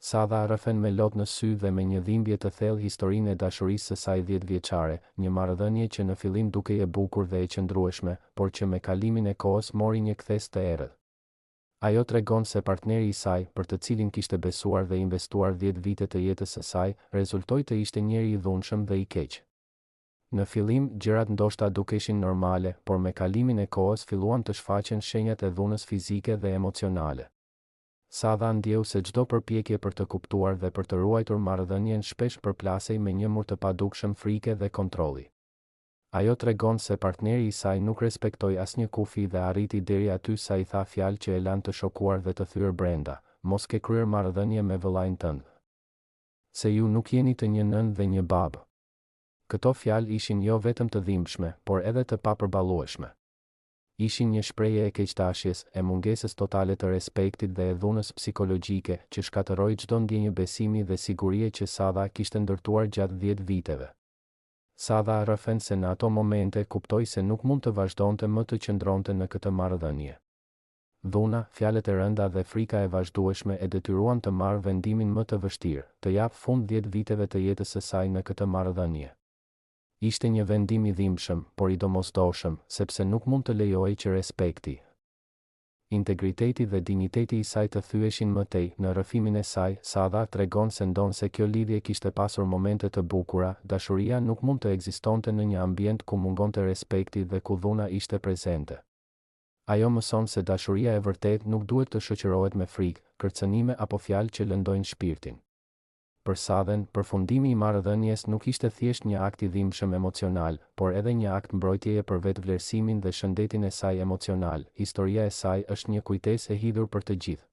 Sadha rrëfen me lot në sy dhe me një dhimbje të thellë historinë e dashurisë së saj 10 vjeçare, një marrëdhënie që në fillim dukej e bukur dhe e qëndrueshme, por që me kalimin e kohës mori një kthes të errët. Ajo tregon se partneri i saj, për të cilin kishte besuar dhe investuar 10 vite të jetës së saj, rezultoi të ishte njeri i dhunshëm dhe i keq. Në fillim, gjërat ndoshta dukeshin normale, por me kalimin e kohës filluan të shfaqen shenjat e dhunës fizike dhe emocionale. Sadha ndjeu se çdo përpjekje për të kuptuar dhe për të ruajtur marrëdhënien shpesh përplasej me një mur të padukshëm frike dhe kontrolli. Ajo tregon se partneri i saj nuk respektoi asnjë kufi dhe arriti deri aty sa i tha fjalë që e lanë të shokuar dhe të thyer brenda: "Mos ke kryer marrëdhënie me vëllain tënd. Se ju nuk jeni të një nën dhe një babë." Këto fjalë ishin jo vetëm të dhimbshme, por edhe të papërballueshme. Ishin një shprehje e keqtashjes, e mungesës totale të respektit dhe e dhunës psikologjike që shkatërroi çdo ndjenjë besimi dhe sigurie që Sadha kishte ndërtuar gjatë 10 viteve. Sadha rrëfen se në ato momente kuptoi se nuk mund të vazhdonte më të qëndronte në këtë marrëdhënie. Dhuna, fjalët e rënda dhe frika e vazhdueshme e detyruan të marrë vendimin më të vështirë, të japë fund 10 viteve të jetës së saj në këtë marrëdhënie. Ishte një vendim i dhimbshëm, por i domosdoshëm, sepse nuk mund të lejohej që respekti, integriteti dhe dinjiteti i saj të thyeshin më tej. Në rrëfimin e saj, Sadha tregon se ndonse kjo lidhje kishte pasur momente të bukura, dashuria nuk mund të ekzistonte në një ambient ku mungonte respekti dhe ku dhuna ishte prezente. Ajo mëson se dashuria e vërtet nuk duhet të shoqërohet me frikë, kërcënime apo fjalë që lëndojnë shpirtin. Për Sadhen, përfundimi i marrëdhënies nuk ishte thjesht një akt i dhimbshëm emocional, por edhe një akt mbrojtjeje për vetvlerësimin dhe shëndetin e saj emocional. Historia e saj është një kujtesë e hidhur për të gjithë.